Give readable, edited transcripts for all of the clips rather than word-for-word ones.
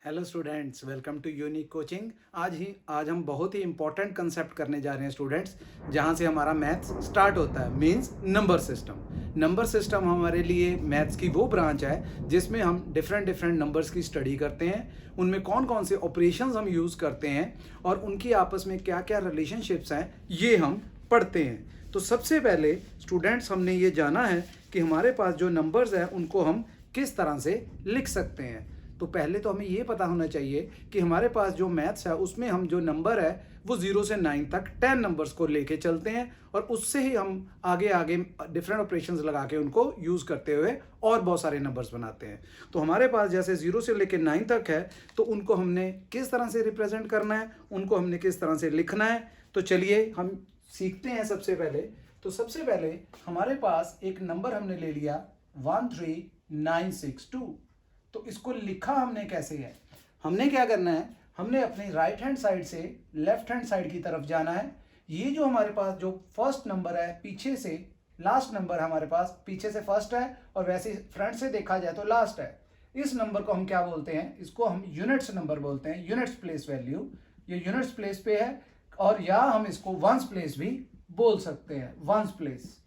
Hello students, welcome to Unique Coaching. आज हम बहुत ही इंपॉर्टेंट कंसेप्ट करने जा रहे हैं स्टूडेंट्स, जहां से हमारा मैथ्स स्टार्ट होता है, means number system. Number system हमारे लिए मैथ्स की वो ब्रांच है जिसमें हम डिफरेंट डिफरेंट नंबर्स की स्टडी करते हैं, उनमें कौन कौन से ऑपरेशंस हम यूज़ करते हैं और उनकी आपस में क्या क्या रिलेशनशिप्स हैं, ये हम पढ़ते हैं। तो सबसे पहले स्टूडेंट्स, हमने ये जाना है कि हमारे पास जो नंबर्स हैं उनको हम किस तरह से लिख सकते हैं। तो पहले तो हमें ये पता होना चाहिए कि हमारे पास जो मैथ्स है उसमें हम जो नंबर है वो 0 से 9 तक 10 नंबर्स को लेके चलते हैं और उससे ही हम आगे आगे डिफरेंट ऑपरेशंस लगा के उनको यूज़ करते हुए और बहुत सारे नंबर्स बनाते हैं। तो हमारे पास जैसे 0 से लेके 9 तक है, तो उनको हमने किस तरह से रिप्रेजेंट करना है, उनको हमने किस तरह से लिखना है। तो चलिए हम सीखते हैं। सबसे पहले हमारे पास एक नंबर हमने ले लिया 13962। तो इसको लिखा हमने कैसे है, हमने क्या करना है, हमने अपनी राइट हैंड साइड से लेफ्ट हैंड साइड की तरफ जाना है। ये जो हमारे पास जो फर्स्ट नंबर है, पीछे से लास्ट नंबर हमारे पास, पीछे से फर्स्ट है और वैसे फ्रंट से देखा जाए तो लास्ट है। इस नंबर को हम क्या बोलते हैं, इसको हम यूनिट्स नंबर बोलते हैं, यूनिट्स प्लेस वैल्यू। ये यूनिट्स प्लेस पे है और या हम इसको वंस प्लेस भी बोल सकते हैं, वंस प्लेस।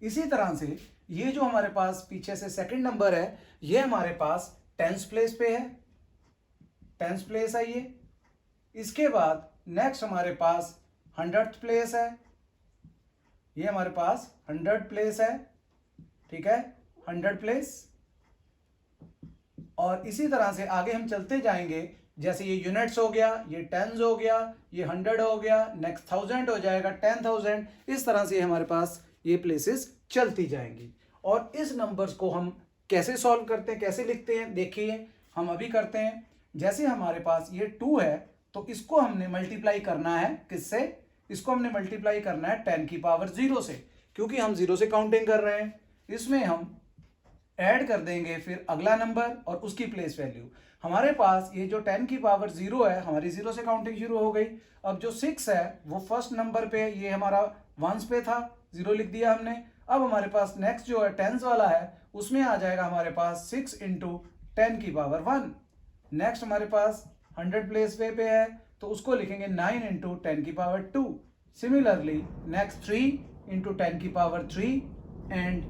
इसी तरह से ये जो हमारे पास पीछे से सेकंड नंबर है, ये हमारे पास टेंस प्लेस पे है, टेंस प्लेस है ये। इसके बाद नेक्स्ट हमारे पास 100th प्लेस है, ये हमारे पास 100 प्लेस है, ठीक है, 100 प्लेस। और इसी तरह से आगे हम चलते जाएंगे, जैसे ये यूनिट्स हो गया, ये टेंस हो गया, ये 100 हो गया, नेक्स्ट 1000 हो जाएगा, 10,000। इस तरह से हमारे पास ये प्लेसेस चलती जाएंगी। और इस नंबर्स को हम कैसे सॉल्व करते हैं, कैसे लिखते हैं, देखिए हम अभी करते हैं। जैसे हमारे पास ये 2 है, तो इसको हमने मल्टीप्लाई करना है किससे, इसको हमने मल्टीप्लाई करना है 10 की पावर 0 से, क्योंकि हम 0 से काउंटिंग कर रहे हैं। इसमें हम ऐड कर देंगे फिर अगला नंबर और उसकी प्लेस वैल्यू। हमारे पास ये जो 10 की पावर 0 है, हमारी 0 से काउंटिंग शुरू हो गई। अब जो 6 है वो फर्स्ट नंबर पे, ये हमारा वंस पे था, 0 लिख दिया हमने। अब हमारे पास नेक्स्ट जो है टेंस वाला है, उसमें आ जाएगा हमारे पास 6 इंटू 10 की पावर 1। नेक्स्ट हमारे पास 100 प्लेस पे है, तो उसको लिखेंगे 9 इंटू 10 की पावर 2। सिमिलरली नेक्स्ट 3 इंटू 10 की पावर 3। एंड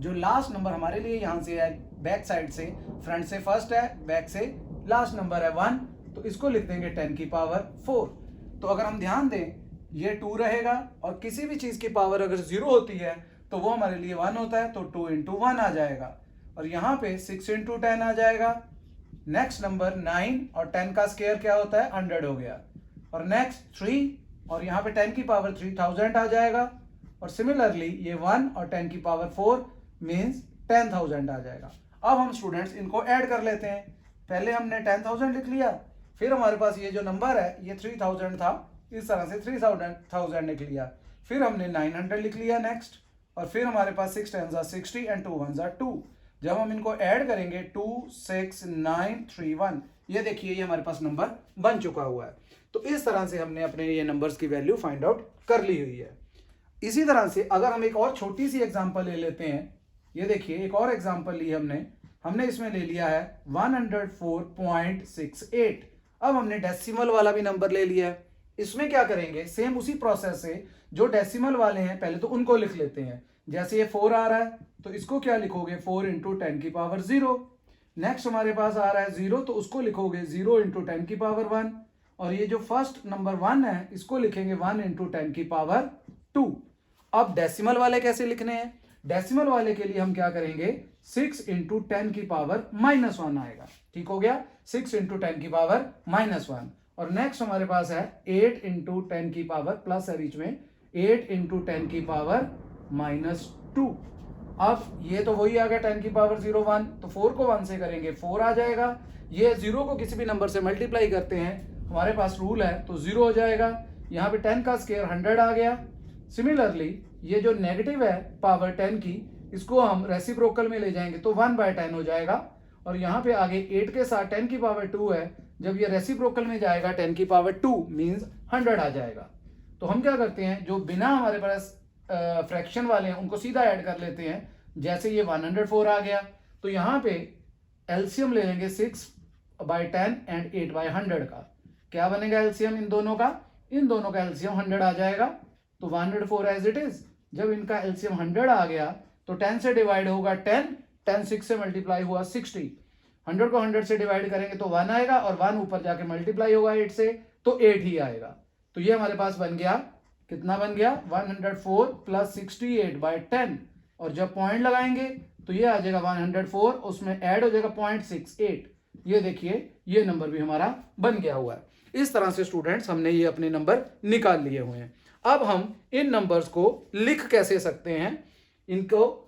जो लास्ट नंबर हमारे लिए यहाँ से है, बैक साइड से, फ्रंट से फर्स्ट है, बैक से लास्ट नंबर है 1, तो इसको लिख देंगे 10 की पावर 4। तो अगर हम ध्यान दें, ये 2 रहेगा और किसी भी चीज की पावर अगर 0 होती है तो वो हमारे लिए 1 होता है, तो 2 इंटू 1 आ जाएगा। और यहाँ पे 6 इंटू 10 आ जाएगा। नेक्स्ट नंबर 9 और 10 का स्क्वायर क्या होता है, 100 हो गया। और नेक्स्ट 3 और यहाँ पे 10 की पावर 3 1000 आ जाएगा। और सिमिलरली ये 1 और 10 की पावर 4 मीन्स 10,000 आ जाएगा। अब हम स्टूडेंट्स इनको ऐड कर लेते हैं। पहले हमने 10,000 लिख लिया, फिर हमारे पास ये जो नंबर है ये 3000 था, इस तरह से 3000 लिख लिया। फिर हमने 900 लिख लिया नेक्स्ट, और फिर हमारे पास 6 10 60 एंड 2 1 2। जब हम इनको ऐड करेंगे 2 6 9 3 1, ये देखिए ये हमारे पास नंबर बन चुका हुआ है। तो इस तरह से हमने अपने ये नंबर्स की वैल्यू फाइंड आउट कर ली हुई है। इसी तरह से अगर हम एक और छोटी सी एग्जांपल ले लेते हैं, ये देखिए एक और एग्जांपल ली हमने इसमें ले लिया है 104.68। अब हमने डेसिमल वाला भी नंबर ले लिया है। इसमें क्या करेंगे, सेम उसी प्रोसेस से, जो डेसिमल वाले हैं पहले तो उनको लिख लेते हैं। जैसे ये 4 आ रहा है, तो इसको क्या लिखोगे, 4 इंटू 10 की पावर 0। नेक्स्ट हमारे पास आ रहा है 0, तो उसको लिखोगे 0 इंटू 10 की पावर 1। और ये जो फर्स्ट नंबर 1 है, इसको लिखेंगे 1 इंटू 10 की पावर 2। अब डेसिमल वाले कैसे लिखने हैं, डेसिमल वाले के लिए हम क्या करेंगे, 6 इंटू 10 की पावर -1 आएगा। ठीक हो गया, 6 इंटू 10 की पावर -1। और नेक्स्ट हमारे पास है 8 इंटू 10 की पावर, प्लस है बीच में, 8 इंटू 10 की पावर -2। अब ये तो वही आ गया 10 की पावर 0 1, तो 4 को 1 से करेंगे 4 आ जाएगा। ये 0 को किसी भी नंबर से मल्टीप्लाई करते हैं, हमारे पास रूल है, तो 0 हो जाएगा। यहाँ पे 10 का स्क्वायर 100 आ गया। सिमिलरली ये जो नेगेटिव है पावर 10 की, इसको हम रेसिप्रोकल में ले जाएंगे तो 1/10 हो जाएगा। और यहाँ पे आगे 8 के साथ 10 की पावर 2 है, जब ये रेसिप्रोकल में जाएगा 10 की पावर 2 मीन्स 100 आ जाएगा। तो हम क्या करते हैं, जो बिना हमारे पास फ्रैक्शन वाले हैं उनको सीधा ऐड कर लेते हैं। जैसे ये 104 आ गया, तो यहाँ पे एलसीएम ले लेंगे 6 बाय 10 एंड 8 बाय 100 का। क्या बनेगा एलसीएम इन दोनों का? इन दोनों का एलसीएम 100 आ जाएगा, तो 104 एज इट इज। जब इनका एलसीएम 100 आ गया तो 10 से डिवाइड होगा 10, 10 6 से मल्टीप्लाई हुआ 60, 100 को 100 से डिवाइड करेंगे तो 1 आएगा, और 1 ऊपर जाके मल्टीप्लाई होगा 8 से, तो 8 ही आएगा। तो ये हमारे पास बन गया, कितना बन गया? 104 प्लस 68 बाय 10, और जब पॉइंट लगाएंगे तो ये आ जाएगा 104, उसमें ऐड हो जाएगा 0.68। ये देखिए ये नंबर भी हमारा बन गया हुआ है। इस तरह से स्टूडेंट्स हमने ये अपने नंबर निकाल लिए हुए हैं। अब हम इन नंबर्स को लिख कैसे सकते हैं, इनको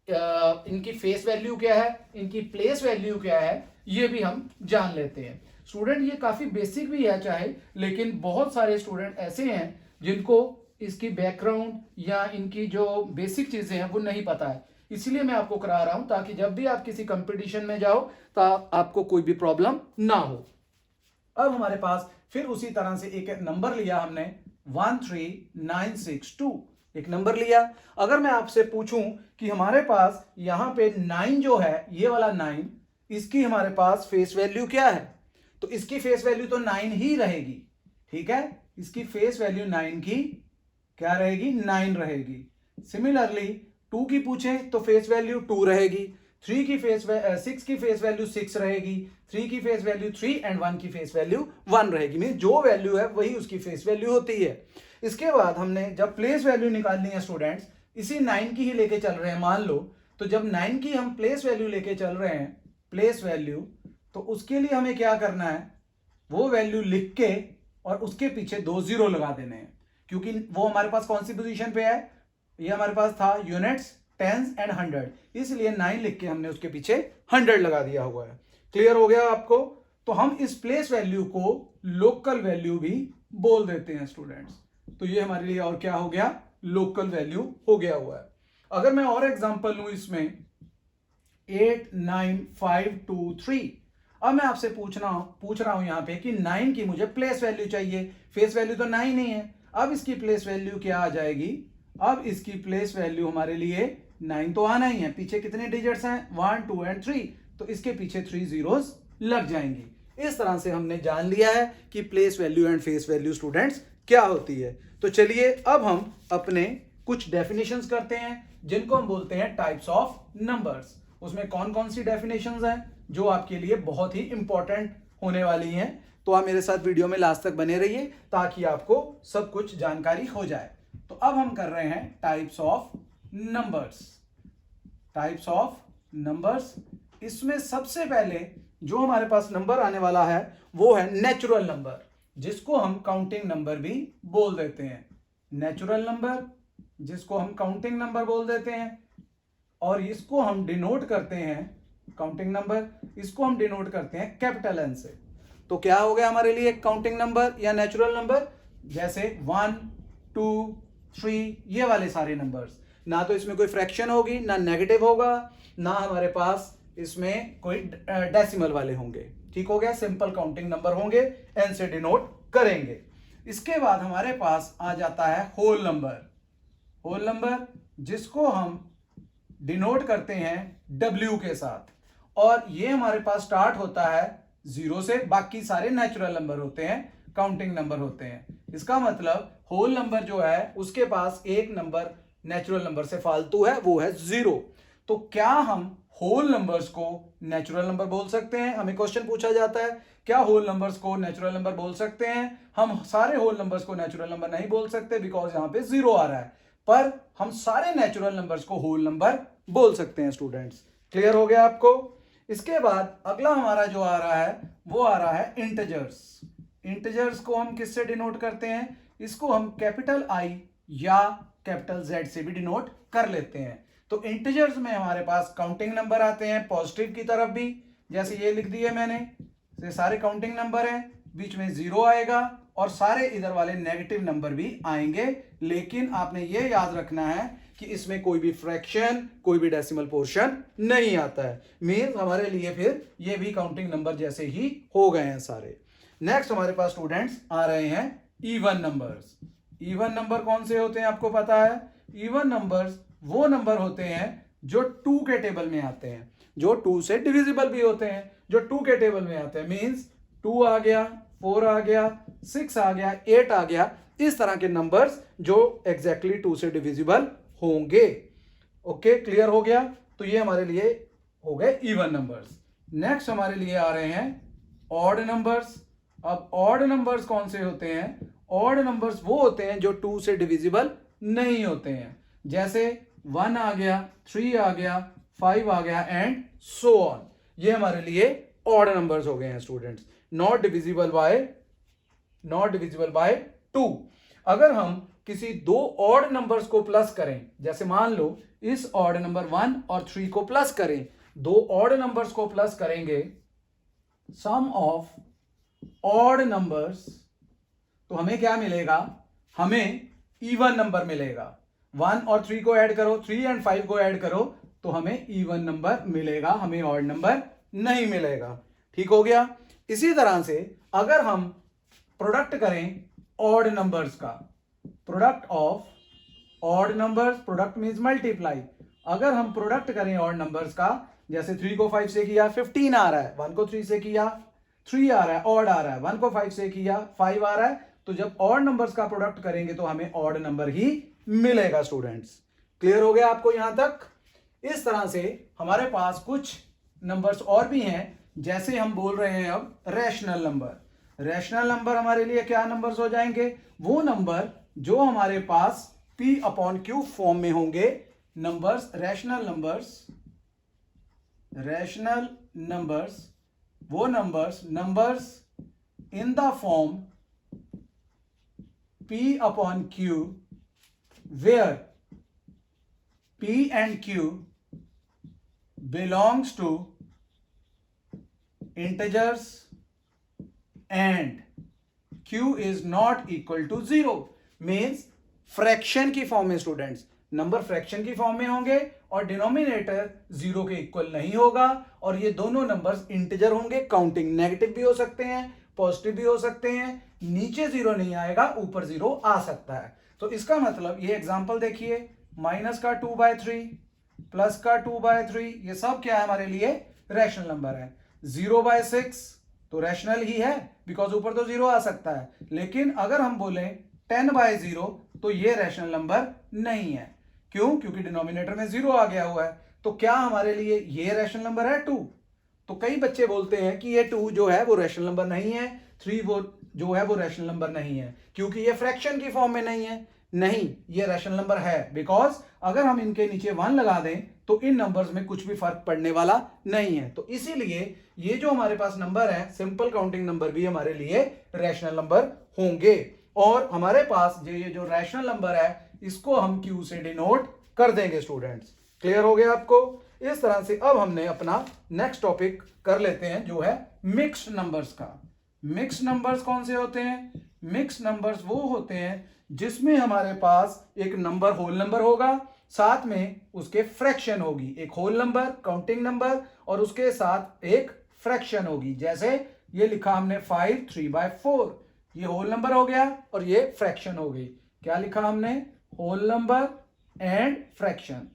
इनकी फेस वैल्यू क्या है, इनकी प्लेस वैल्यू क्या है, ये भी हम जान लेते हैं। स्टूडेंट ये काफी बेसिक भी है चाहे, लेकिन बहुत सारे स्टूडेंट ऐसे हैं जिनको इसकी बैकग्राउंड या इनकी जो बेसिक चीजें हैं वो नहीं पता है, इसलिए मैं आपको करा रहा हूं ताकि जब भी आप किसी कंपटीशन में जाओ तो आपको कोई भी प्रॉब्लम ना हो। अब हमारे पास फिर उसी तरह से एक नंबर लिया हमने 13962, एक नंबर लिया। अगर मैं आपसे पूछूं कि हमारे पास यहां पे 9 जो है, ये वाला 9, इसकी हमारे पास फेस वैल्यू क्या है, तो इसकी फेस वैल्यू तो 9 ही रहेगी, ठीक है। इसकी फेस वैल्यू 9 की क्या रहेगी? 9 रहेगी। सिमिलरली 2 की पूछे तो फेस वैल्यू 2 रहेगी, 6 की फेस वैल्यू 6 रहेगी, 3 की फेस वैल्यू 3 एंड 1 की फेस वैल्यू 1 रहेगी। मीन जो वैल्यू है वही उसकी फेस वैल्यू होती है। इसके बाद हमने जब प्लेस वैल्यू निकालनी है स्टूडेंट्स, इसी 9 की ही लेके चल रहे हैं मान लो, तो जब 9 की हम प्लेस वैल्यू लेके चल रहे हैं, प्लेस वैल्यू, तो उसके लिए हमें क्या करना है, वो वैल्यू लिख के और उसके पीछे 2 0 लगा देने हैं, क्योंकि वो हमारे पास कौन सी पोजीशन पे है, ये हमारे पास था यूनिट्स, टेंस एंड 100, इसलिए 9 लिख के हमने उसके पीछे 100 लगा दिया हुआ है। क्लियर हो गया आपको? तो हम इस प्लेस वैल्यू को लोकल वैल्यू भी बोल देते हैं स्टूडेंट्स। तो ये हमारे लिए और क्या हो गया? लोकल वैल्यू हो गया हुआ है। अगर मैं और एग्जांपल लूं इसमें 89523, अब मैं आपसे पूछ रहा हूं यहां पे कि 9 की मुझे प्लेस वैल्यू चाहिए, फेस वैल्यू तो 9 नहीं है। अब इसकी प्लेस वैल्यू क्या आ जाएगी? अब इसकी प्लेस वैल्यू हमारे लिए 9 तो आना ही है, पीछे कितने डिजिट्स हैं? 1 2 एंड 3, तो इसके पीछे 3 zeros लग जाएंगे। इस तरह से हमने जान लिया है कि place value and face value students क्या होती है। तो चलिए अब हम अपने कुछ डेफिनेशंस करते हैं जिनको हम बोलते हैं टाइप्स ऑफ नंबर्स। उसमें कौन कौन सी डेफिनेशंस हैं जो आपके लिए बहुत ही इंपॉर्टेंट होने वाली हैं, तो आप मेरे साथ वीडियो में लास्ट तक बने रहिए ताकि आपको सब कुछ जानकारी हो जाए। तो अब हम कर रहे हैं types of numbers. Types of numbers, इसमें सबसे पहले जो हमारे पास नंबर आने वाला है वो है नेचुरल नंबर, जिसको हम काउंटिंग नंबर भी बोल देते हैं। नेचुरल नंबर जिसको हम काउंटिंग नंबर बोल देते हैं, और इसको हम डिनोट करते हैं, काउंटिंग नंबर इसको हम डिनोट करते हैं कैपिटल एन से। तो क्या हो गया हमारे लिए काउंटिंग नंबर या नेचुरल नंबर? जैसे 1 2 3, ये वाले सारे नंबर्स, ना तो इसमें कोई फ्रैक्शन होगी, ना नेगेटिव होगा, ना हमारे पास इसमें कोई डेसिमल वाले होंगे। ठीक हो गया, सिंपल काउंटिंग नंबर होंगे, एन से डिनोट करेंगे। इसके बाद हमारे पास आ जाता है होल नंबर। होल नंबर जिसको हम डिनोट करते हैं W के साथ, और ये हमारे पास स्टार्ट होता है 0 से, बाकी सारे नेचुरल नंबर होते हैं, काउंटिंग नंबर होते हैं। इसका मतलब होल नंबर जो है उसके पास एक नंबर नेचुरल नंबर से फालतू है, वो है 0। तो क्या हम होल नंबर्स को नेचुरल नंबर बोल सकते हैं? हमें क्वेश्चन पूछा जाता है क्या होल नंबर्स को नेचुरल नंबर बोल सकते हैं? हम सारे होल नंबर्स को नेचुरल नंबर नहीं बोल सकते, बिकॉज यहां पे 0 आ रहा है, पर हम सारे नेचुरल नंबर्स को होल नंबर बोल सकते हैं स्टूडेंट्स। क्लियर हो गया आपको? इसके बाद अगला हमारा जो आ रहा है वो आ रहा है इंटीजर्स। इंटीजर्स को हम किससे डिनोट करते हैं? इसको हम कैपिटल I या कैपिटल Z से भी डिनोट कर लेते हैं। तो इंटीजर्स में हमारे पास काउंटिंग नंबर आते हैं पॉजिटिव की तरफ भी, जैसे ये लिख दिए मैंने, ये सारे काउंटिंग नंबर हैं, बीच में 0 आएगा, और सारे इधर वाले नेगेटिव नंबर भी आएंगे। लेकिन आपने ये याद रखना है कि इसमें कोई भी फ्रैक्शन, कोई भी डेसिमल पोर्शन नहीं आता है। मींस हमारे लिए फिर ये भी काउंटिंग नंबर जैसे ही हो गए हैं सारे। नेक्स्ट हमारे पास स्टूडेंट्स आ रहे हैं इवन नंबर्स। इवन नंबर कौन से होते हैं आपको पता है? इवन नंबर्स वो नंबर होते हैं जो 2 के टेबल में आते हैं, जो 2 से डिविजिबल भी होते हैं, जो 2 के टेबल में आते हैं, मींस 2 आ गया, 4 आ गया, 6 आ गया, 8 आ गया, इस तरह के नंबर्स जो एग्जैक्टली 2 से डिविजिबल होंगे। ओके, क्लियर हो गया। तो ये हमारे लिए हो गए इवन नंबर्स। नेक्स्ट हमारे लिए आ रहे हैं ऑड नंबर्स। अब ऑड नंबर्स कौन से होते हैं? ऑड नंबर्स वो होते हैं जो 2 से डिविजिबल नहीं होते हैं, जैसे 1 आ गया, 3 आ गया, 5 आ गया एंड सो ऑन। ये हमारे लिए ऑड नंबर्स हो गए हैं स्टूडेंट्स, नॉट डिविजिबल बाय 2। अगर हम किसी दो ऑड नंबर्स को प्लस करें, जैसे मान लो इस ऑड नंबर 1 और 3 को प्लस करें, दो ऑड नंबर्स को प्लस करेंगे, सम ऑफ ऑड नंबर्स, तो हमें क्या मिलेगा? हमें इवन नंबर मिलेगा। 1 और 3 को ऐड करो, 3 एंड 5 को ऐड करो, तो हमें इवन नंबर मिलेगा, हमें ऑड नंबर नहीं मिलेगा। ठीक हो गया। इसी तरह से अगर हम प्रोडक्ट करें ऑड नंबर्स का, product of odd numbers, product means multiply. अगर हम प्रोडक्ट करें ऑड नंबर्स का, जैसे 3 को 5 से किया 15 आ रहा है, 1 को 3 से किया 3 आ रहा है, ऑड आ रहा है, 1 को 5 से किया 5 आ रहा है, तो जब ऑड नंबर्स का प्रोडक्ट करेंगे तो हमें ऑड नंबर ही मिलेगा स्टूडेंट्स। क्लियर हो गया आपको यहां तक? इस तरह से हमारे पास कुछ नंबर्स और भी हैं, जैसे हम बोल रहे हैं अब रैशनल नंबर। रैशनल नंबर हमारे लिए क्या नंबर्स हो जाएंगे? वो नंबर जो हमारे पास P/Q फॉर्म में होंगे। नंबर्स, रैशनल नंबर्स, वो numbers in the form P/Q where P and Q belongs to integers and Q is not equal to 0, means fraction की फॉर्म में स्टूडेंट्स, नंबर फ्रैक्शन की फॉर्म में होंगे और डिनोमिनेटर 0 के इक्वल नहीं होगा, और ये दोनों नंबर्स इंटीजर होंगे, काउंटिंग नेगेटिव भी हो सकते हैं, पॉजिटिव भी हो सकते हैं, नीचे 0 नहीं आएगा, ऊपर 0 आ सकता है। तो इसका मतलब ये एग्जांपल देखिए, माइनस का 2/3, प्लस का 2/3, ये सब क्या है हमारे लिए? रैशनल नंबर है। 0/6 तो रैशनल ही है, बिकॉज ऊपर तो 0 आ सकता है, लेकिन अगर हम बोले 10/0 तो ये रैशनल नंबर नहीं है। क्यों? क्योंकि डिनोमिनेटर में 0 आ गया हुआ है। तो क्या हमारे लिए ये रैशनल नंबर है 2? तो कई बच्चे बोलते हैं कि ये 2 जो है वो रैशनल नंबर नहीं है, 3 वो जो है वो रैशनल नंबर नहीं है, क्योंकि ये फ्रैक्शन की फॉर्म में नहीं है। नहीं, ये रैशनल नंबर है, बिकॉज अगर हम इनके नीचे 1 लगा दें तो इन नंबर्स में कुछ भी फर्क पड़ने वाला नहीं है। तो इसीलिए ये जो हमारे पास नंबर है, सिंपल काउंटिंग नंबर भी हमारे लिए रैशनल नंबर होंगे। और हमारे पास ये जो रैशनल नंबर है, इसको हम Q से डिनोट कर देंगे स्टूडेंट्स। क्लियर हो गया आपको? इस तरह से अब हमने अपना नेक्स्ट टॉपिक कर लेते हैं, जो है मिक्स्ड नंबर्स का। मिक्स्ड नंबर्स कौन से होते हैं? मिक्स्ड नंबर्स वो होते हैं जिसमें हमारे पास एक नंबर होल नंबर होगा, साथ में उसके फ्रैक्शन होगी, एक होल नंबर काउंटिंग नंबर और उसके साथ एक फ्रैक्शन होगी। जैसे ये लिखा हमने 5 3/4, ये होल नंबर हो गया और ये फ्रैक्शन हो गई। क्या लिखा हमने? Whole number and fraction.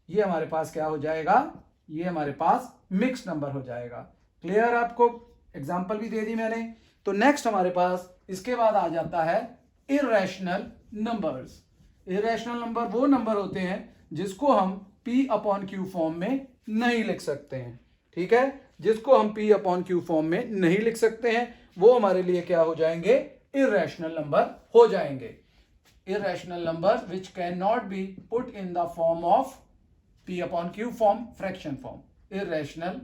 ये हमारे पास क्या हो जाएगा? ये हमारे पास मिक्स्ड नंबर हो जाएगा। क्लियर? आपको एग्जांपल भी दे दी मैंने। तो नेक्स्ट हमारे पास इसके बाद आ जाता है इर्रेशनल नंबर्स। इर्रेशनल नंबर वो नंबर होते हैं जिसको हम P/Q फॉर्म में नहीं लिख सकते हैं। ठीक है, जिसको हम P/Q फॉर्म में नहीं लिख सकते हैं, वो हमारे लिए क्या हो जाएंगे? इर्रेशनल नंबर हो जाएंगे। Irrational number which can not be put in the form of P/Q form, fraction form, irrational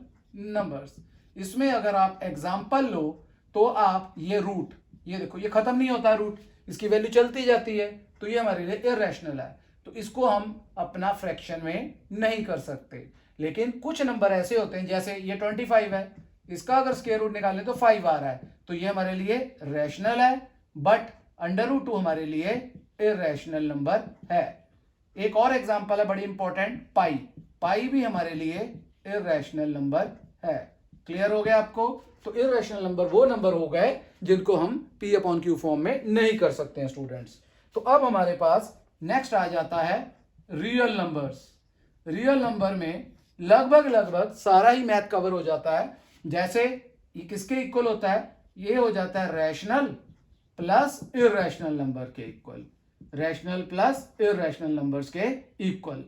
numbers. इसमें अगर आप एग्जांपल लो तो आप ये रूट, ये देखो ये खत्म नहीं होता रूट, इसकी वैल्यू चलती जाती है, तो ये हमारे लिए इर्रेशनल है, तो इसको हम अपना फ्रैक्शन में नहीं कर सकते। लेकिन कुछ नंबर ऐसे होते हैं, जैसे ये 25 है, इसका अगर स्क्वायर रूट निकालें तो 5 आ रहा है, तो ये हमारे लिए रैशनल है, बट √2 हमारे लिए इर्रेशनल नंबर है। एक और एग्जांपल है बड़ी इंपॉर्टेंट, पाई भी हमारे लिए इर्रेशनल नंबर है। क्लियर हो गया आपको? तो इर्रेशनल नंबर वो नंबर हो गए जिनको हम P/Q फॉर्म में नहीं कर सकते हैं स्टूडेंट्स। तो अब हमारे पास नेक्स्ट आ जाता है रियल नंबर्स। रियल नंबर में लगभग सारा ही मैथ कवर हो जाता है, जैसे ये किसके इक्वल होता है, ये हो जाता है रैशनल प्लस इररेशनल नंबर के equal, rational plus irrational numbers के इक्वल।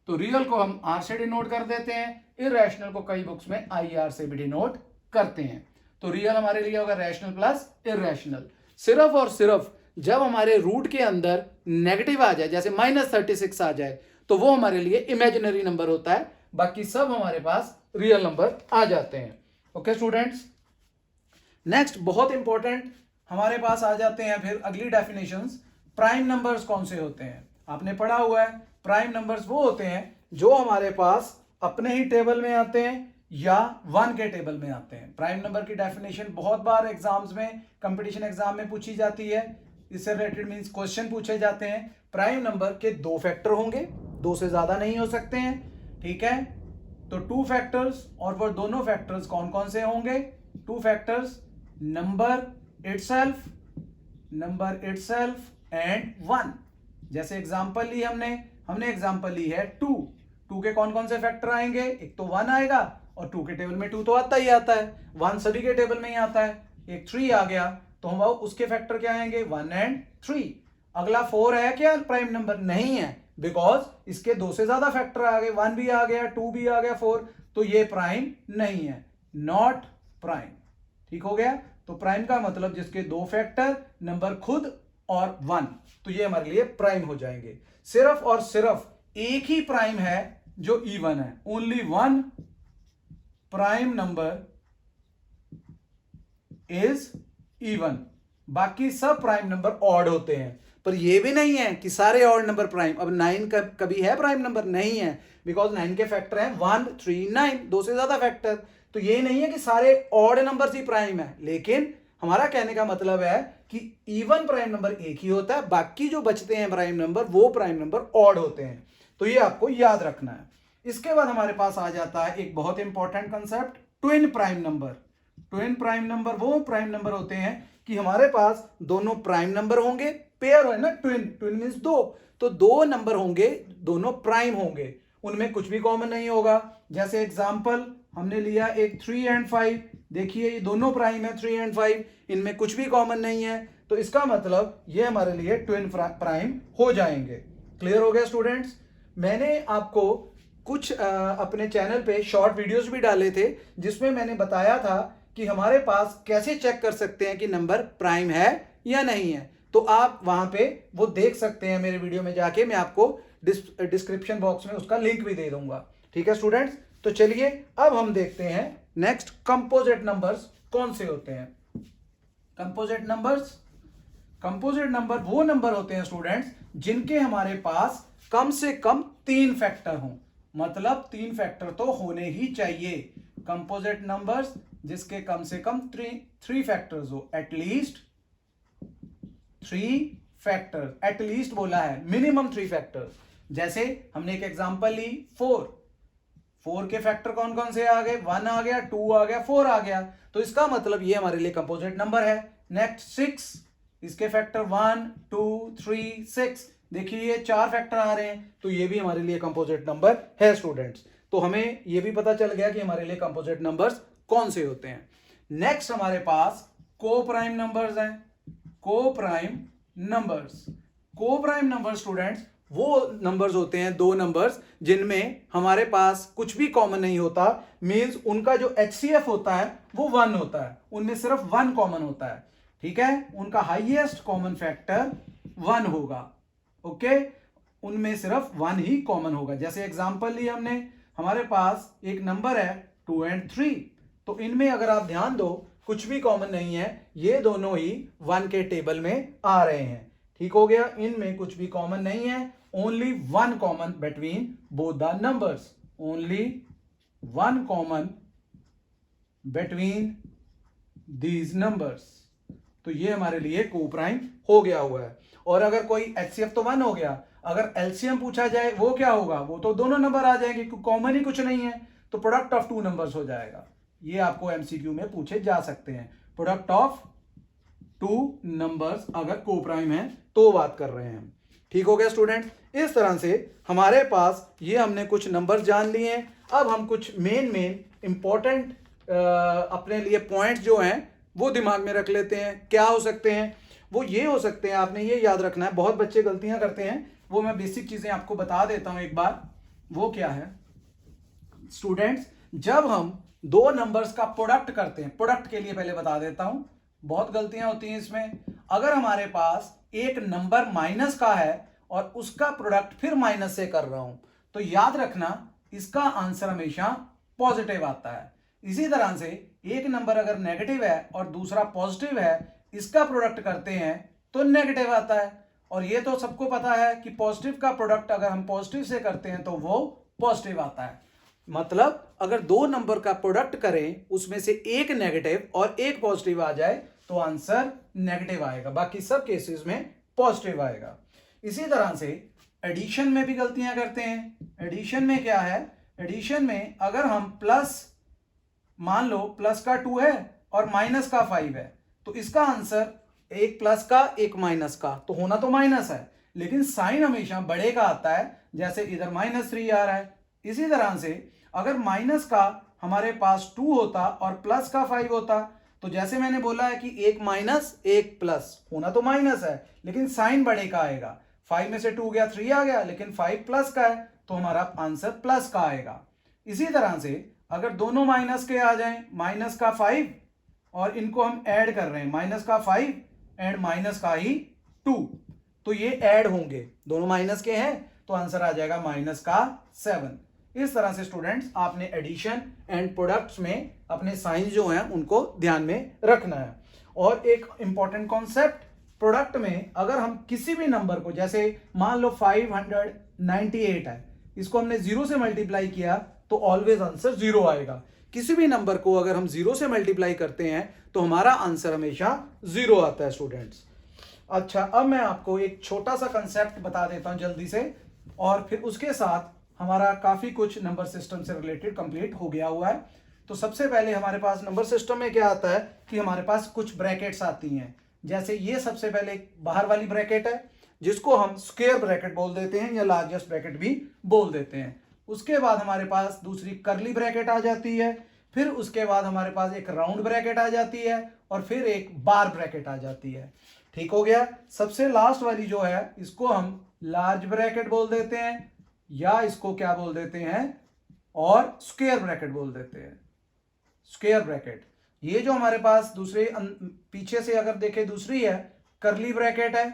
तो रियल को हम आर से डिनोट कर देते हैं, इररेशनल को कई बुक्स में आई आर से भी डिनोट करते हैं। तो रियल हमारे लिए होगा रैशनल प्लस इररेशनल। सिर्फ और सिर्फ जब हमारे रूट के अंदर नेगेटिव आ जाए, जैसे -36 आ जाए, तो वो हमारे लिए इमेजिनरी नंबर होता है, बाकी सब हमारे पास रियल नंबर आ जाते हैं। ओके स्टूडेंट्स, नेक्स्ट बहुत इंपॉर्टेंट हमारे पास आ जाते हैं फिर अगली डेफिनेशंस। प्राइम नंबर्स कौन से होते हैं, आपने पढ़ा हुआ है प्राइम नंबर्स वो होते हैं जो हमारे पास अपने ही टेबल में आते हैं या 1 के टेबल में आते हैं। प्राइम नंबर की डेफिनेशन बहुत बार एग्जाम्स में, कंपटीशन एग्जाम में पूछी जाती है, इससे रिलेटेड मींस क्वेश्चन पूछे जाते हैं। प्राइम नंबर के 2 फैक्टर होंगे, 2 से ज्यादा नहीं हो सकते हैं, ठीक है। तो 2 फैक्टर्स, और वो दोनों फैक्टर्स कौन कौन से होंगे, 2 फैक्टर्स नंबर इटसेल्फ एंड 1। जैसे एग्जांपल ली हमने एग्जांपल ली है 2 के कौन कौन से फैक्टर आएंगे, एक तो 1 आएगा, और 2 के टेबल में 2 तो आता ही आता है, 1 सभी के टेबल में ही आता है। एक 3 आ गया, तो हम उसके फैक्टर क्या आएंगे, 1 एंड 3। अगला 4 है क्या प्राइम नंबर, नहीं है, बिकॉज इसके 2 से ज्यादा फैक्टर आ गए, 1 भी आ गया, 2 भी आ गया, 4, तो ये प्राइम नहीं है, नॉट प्राइम। ठीक हो गया। तो प्राइम का मतलब जिसके 2 फैक्टर, नंबर खुद और 1, तो ये हमारे लिए प्राइम हो जाएंगे। सिर्फ और सिर्फ एक ही प्राइम है जो इवन है, only 1 prime number is even, बाकी सब प्राइम नंबर ऑड होते हैं। पर ये भी नहीं है कि सारे ऑड नंबर प्राइम। अब 9 कभी है प्राइम नंबर, नहीं है, बिकॉज 9 के फैक्टर हैं 1 3 9, 2 से ज्यादा फैक्टर। तो ये नहीं है कि सारे ऑड नंबर ही प्राइम है, लेकिन हमारा कहने का मतलब है कि इवन प्राइम नंबर एक ही होता है, बाकी जो बचते हैं प्राइम नंबर वो प्राइम नंबर ऑड होते हैं। तो ये आपको याद रखना है। इसके बाद हमारे पास आ जाता है एक बहुत important concept, twin prime number. Twin prime number वो प्राइम नंबर होते हैं कि हमारे पास दोनों प्राइम नंबर होंगे, पेयर है ना, ट्विन मींस 2, तो 2 नंबर होंगे, दोनों प्राइम होंगे, उनमें कुछ भी कॉमन नहीं होगा। जैसे एग्जांपल हमने लिया एक 3 एंड 5, देखिए ये दोनों प्राइम है 3 एंड 5, इनमें कुछ भी कॉमन नहीं है, तो इसका मतलब ये हमारे लिए ट्विन प्राइम हो जाएंगे। क्लियर हो गया स्टूडेंट्स। मैंने आपको कुछ अपने चैनल पे शॉर्ट वीडियोस भी डाले थे जिसमें मैंने बताया था कि हमारे पास कैसे चेक कर सकते हैं कि नंबर प्राइम है या नहीं है। तो आप वहां पे वो देख सकते हैं मेरे वीडियो में जाके, मैं आपको डिस्क्रिप्शन बॉक्स में उसका लिंक भी दे दूंगा। ठीक है स्टूडेंट्स, तो चलिए अब हम देखते हैं नेक्स्ट कंपोजिट नंबर्स कौन से होते हैं। कंपोजिट नंबर वो नंबर होते हैं स्टूडेंट्स जिनके हमारे पास कम से कम 3 फैक्टर हों, मतलब 3 फैक्टर तो होने ही चाहिए। कंपोजिट नंबर्स जिसके कम से कम 3 फैक्टर्स हो, एटलीस्ट 3 फैक्टर, एटलीस्ट बोला है, मिनिमम 3 फैक्टर्स। जैसे हमने एक एग्जांपल ली 4 के फैक्टर कौन कौन से आ गए, 1 आ गया, 2 आ गया, 4 आ गया, तो इसका मतलब ये हमारे लिए कंपोजिट नंबर है। नेक्स्ट 6, इसके फैक्टर 1 2 3 6, देखिए ये 4 फैक्टर आ रहे हैं, तो ये भी हमारे लिए कंपोजिट नंबर है स्टूडेंट्स। तो हमें ये भी पता चल गया कि हमारे लिए कंपोजिट नंबर्स कौन से होते हैं। नेक्स्ट हमारे पास को प्राइम नंबर्स हैं। को प्राइम नंबर स्टूडेंट्स वो नंबर्स होते हैं, 2 नंबर्स जिनमें हमारे पास कुछ भी कॉमन नहीं होता, मींस उनका जो HCF होता है वो 1 होता है, उनमें सिर्फ 1 कॉमन होता है। ठीक है, उनका हाईएस्ट कॉमन फैक्टर 1 होगा। ओके, उनमें सिर्फ 1 ही कॉमन होगा। जैसे एग्जांपल ली हमने, हमारे पास एक नंबर है 2 एंड 3, तो इनमें अगर आप ध्यान दो कुछ भी कॉमन नहीं है, ये दोनों ही 1 के टेबल में आ रहे हैं। ठीक हो गया, इनमें कुछ भी कॉमन नहीं है, only 1 common between both the numbers, only 1 common between these numbers. तो ये हमारे लिए को प्राइम हो गया हुआ है। और अगर कोई HCF तो 1 हो गया, अगर LCM पूछा जाए वो क्या होगा, वो तो दोनों नंबर आ जाएंगे, क्योंकि कॉमन ही कुछ नहीं है, तो प्रोडक्ट ऑफ 2 नंबर्स हो जाएगा। ये आपको MCQ में पूछे जा सकते हैं, प्रोडक्ट ऑफ 2 नंबर्स अगर को प्राइम है तो बात कर रहे हैं। ठीक हो गया स्टूडेंट। इस तरह से हमारे पास ये हमने कुछ नंबर जान लिए हैं। अब हम कुछ मेन इंपॉर्टेंट अपने लिए पॉइंट्स जो हैं वो दिमाग में रख लेते हैं। क्या हो सकते हैं? वो ये हो सकते हैं, आपने ये याद रखना है, बहुत बच्चे गलतियां करते हैं, वो मैं बेसिक चीजें आपको बता देता हूं एक बार। वो क्या है स्टूडेंट्स, जब हम दो नंबर्स का प्रोडक्ट करते हैं, प्रोडक्ट के लिए पहले बता देता हूं, बहुत गलतियां होती हैं इसमें। अगर हमारे पास एक नंबर माइनस का है और उसका प्रोडक्ट फिर माइनस से कर रहा हूं, तो याद रखना इसका आंसर हमेशा पॉजिटिव आता है। इसी तरह से एक नंबर अगर नेगेटिव है और दूसरा पॉजिटिव है, इसका प्रोडक्ट करते हैं तो नेगेटिव आता है। और ये तो सबको पता है कि पॉजिटिव का प्रोडक्ट अगर हम पॉजिटिव से करते हैं तो वो पॉजिटिव आता है। मतलब अगर दो नंबर का प्रोडक्ट करें, उसमें से एक नेगेटिव और एक पॉजिटिव आ जाए तो आंसर नेगेटिव आएगा, बाकी सब केसेस में पॉजिटिव आएगा। इसी तरह से एडिशन में भी गलतियां करते हैं। एडिशन में क्या है, एडिशन में अगर हम प्लस, मान लो प्लस का 2 है और माइनस का 5 है, तो इसका आंसर एक प्लस का एक माइनस का, तो होना तो माइनस है, लेकिन साइन हमेशा बड़े का आता है, जैसे इधर -3 आ रहा है। इसी तरह से अगर माइनस का हमारे पास 2 होता और प्लस का 5 होता, तो जैसे मैंने बोला है कि एक माइनस एक प्लस, होना तो माइनस है लेकिन साइन बड़े का आएगा। 5 में से 2 गया 3 आ गया, लेकिन 5 प्लस का है तो हमारा आंसर प्लस का आएगा। इसी तरह से अगर दोनों माइनस के आ जाएं, माइनस का 5 और इनको हम ऐड कर रहे हैं, माइनस का 5 एंड माइनस का ही 2, तो ये ऐड होंगे, दोनों माइनस के हैं तो आंसर आ जाएगा माइनस का 7। इस तरह से स्टूडेंट्स आपने एडिशन एंड प्रोडक्ट्स में अपने साइंस जो हैं उनको ध्यान में रखना है। और एक इंपॉर्टेंट कॉन्सेप्ट, प्रोडक्ट में अगर हम किसी भी नंबर को, जैसे मान लो 598 है, इसको हमने 0 से मल्टीप्लाई किया तो ऑलवेज आंसर 0 आएगा। किसी भी नंबर को अगर हम 0 से मल्टीप्लाई करते हैं तो हमारा आंसर हमेशा 0 आता है स्टूडेंट्स। अच्छा, अब मैं आपको एक छोटा सा कंसेप्ट बता देता हूं जल्दी से, और फिर उसके साथ हमारा काफी कुछ नंबर सिस्टम से रिलेटेड कंप्लीट हो गया हुआ है। तो सबसे पहले हमारे पास नंबर सिस्टम में क्या आता है कि हमारे पास कुछ ब्रैकेट्स आती हैं। जैसे ये सबसे पहले बाहर वाली ब्रैकेट है, जिसको हम स्क्वायर ब्रैकेट बोल देते हैं या लार्जेस्ट ब्रैकेट भी बोल देते हैं। उसके बाद हमारे पास दूसरी कर्ली ब्रैकेट आ जाती है, फिर उसके बाद हमारे पास एक राउंड ब्रैकेट आ जाती है, और फिर एक बार ब्रैकेट आ जाती है। ठीक हो गया। सबसे लास्ट वाली जो है इसको हम लार्ज ब्रैकेट बोल देते हैं, या इसको क्या बोल देते हैं, और स्क्वायर ब्रैकेट बोल देते हैं, स्क्वायर ब्रैकेट। ये जो हमारे पास दूसरे पीछे से अगर देखें दूसरी है, कर्ली ब्रैकेट है,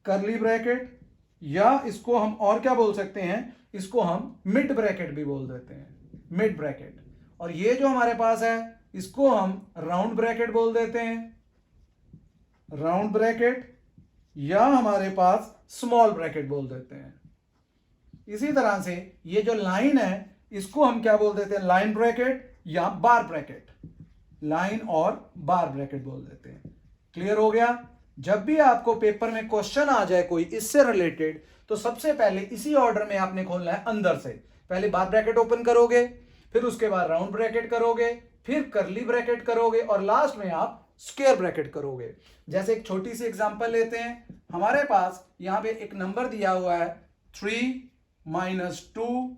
कर्ली ब्रैकेट, या इसको हम और क्या बोल सकते हैं, इसको हम मिड ब्रैकेट भी बोल देते हैं, मिड ब्रैकेट। और ये जो हमारे पास है इसको हम राउंड ब्रैकेट बोल देते हैं, राउंड ब्रैकेट, या हमारे पास स्मॉल ब्रैकेट बोल देते हैं। इसी तरह से ये जो लाइन है इसको हम क्या बोल देते हैं, लाइन ब्रैकेट या बार ब्रैकेट, लाइन और बार ब्रैकेट बोल देते हैं। क्लियर हो गया। जब भी आपको पेपर में क्वेश्चन आ जाए कोई इससे रिलेटेड, तो सबसे पहले इसी ऑर्डर में आपने खोलना है अंदर से। पहले बार ब्रैकेट ओपन करोगे, फिर उसके बाद राउंड ब्रैकेट करोगे, फिर कर्ली ब्रैकेट करोगे, और लास्ट में आप स्क्वायर ब्रैकेट करोगे। जैसे एक छोटी सी एग्जांपल लेते हैं, हमारे पास यहां पे एक नंबर दिया हुआ है 3 - 2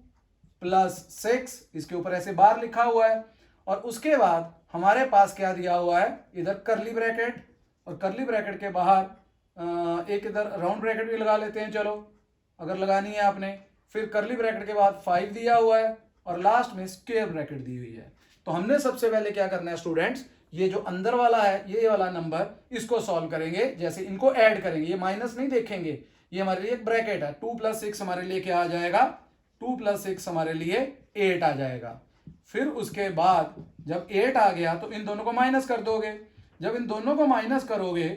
+ 6, इसके ऊपर ऐसे बार लिखा हुआ है, और उसके बाद हमारे पास क्या दिया हुआ है, इधर कर्ली ब्रैकेट, और कर्ली ब्रैकेट के बाहर एक इधर राउंड ब्रैकेट भी लगा लेते हैं, चलो अगर लगानी है आपने। फिर कर्ली ब्रैकेट के बाद 5 दिया हुआ है, और लास्ट में स्क्वायर ब्रैकेट दी हुई है। तो हमने सबसे पहले क्या करना है स्टूडेंट्स, ये जो अंदर वाला है, ये वाला नंबर, इसको सॉल्व करेंगे। जैसे इनको ऐड करेंगे, ये माइनस नहीं देखेंगे, ये हमारे लिए एक ब्रैकेट है। 2 + 6 हमारे लिए क्या आ जाएगा, 2 + 6 हमारे लिए 8 आ जाएगा। फिर उसके बाद जब 8 आ गया तो इन दोनों को माइनस कर दोगे। जब इन दोनों को माइनस करोगे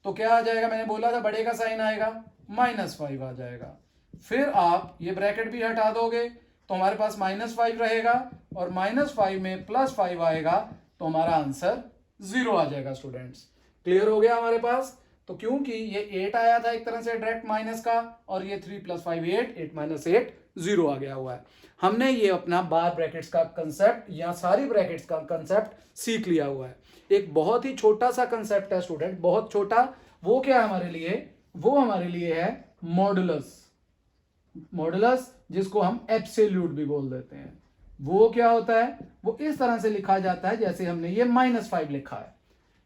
तो क्या आ जाएगा, मैंने बोला था बड़े का साइन आएगा, -5 आ जाएगा। फिर आप ये ब्रैकेट भी हटा दोगे तो हमारे पास -5 रहेगा, और -5 में +5 आएगा तो हमारा आंसर 0 आ जाएगा स्टूडेंट्स। क्लियर हो गया हमारे पास। तो क्योंकि ये 8 आया था एक तरह से डायरेक्ट माइनस का, और ये 3 + 5 8, 8 - 8 0 आ गया हुआ है। हमने ये अपना बार ब्रैकेट्स का कंसेप्ट या सारी ब्रैकेट्स का कंसेप्ट सीख लिया हुआ है। एक बहुत ही छोटा सा कंसेप्ट है स्टूडेंट, बहुत छोटा। वो क्या है हमारे लिए, वो हमारे लिए है मॉडुलस, मॉडुलस, जिसको हम एब्सोल्यूट भी बोल देते हैं। वो क्या होता है, वो इस तरह से लिखा जाता है जैसे हमने ये -5 लिखा है,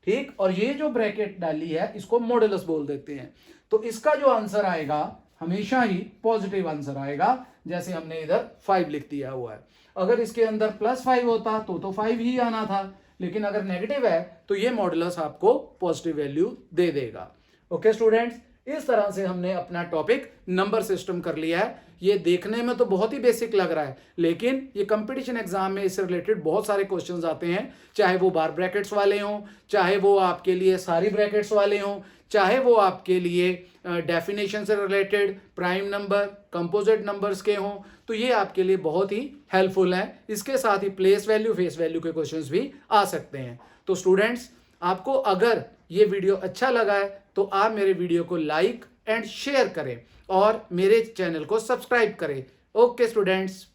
ठीक। और ये जो ब्रैकेट डाली है इसको मॉडुलस बोल देते हैं। तो इसका जो आंसर आएगा हमेशा ही पॉजिटिव आंसर आएगा, जैसे हमने इधर 5 लिख दिया हुआ है। अगर इसके अंदर +5 होता तो 5 ही आना था, लेकिन अगर नेगेटिव है तो ये मॉडुलस आपको पॉजिटिव वैल्यू दे देगा। ओके स्टूडेंट्स, इस तरह से हमने अपना टॉपिक नंबर सिस्टम कर लिया है। ये देखने में तो बहुत ही बेसिक लग रहा है, लेकिन ये कंपटीशन एग्जाम में इससे रिलेटेड बहुत सारे क्वेश्चंस आते हैं, चाहे वो बार ब्रैकेट्स वाले हों, चाहे वो आपके लिए सारी ब्रैकेट्स वाले हों, चाहे वो आपके लिए डेफिनेशन से related prime number, composite numbers के हों, तो ये आपके लिए बहुत ही हेल्पफुल है। इसके साथ ही प्लेस वैल्यू, फेस वैल्यू के क्वेश्चंस भी आ सकते हैं। तो स्टूडेंट्स, आपको अगर ये वीडियो अच्छा लगा है तो आप मेरे वीडियो को लाइक एंड शेयर करें और मेरे चैनल को सब्सक्राइब करें। Okay students.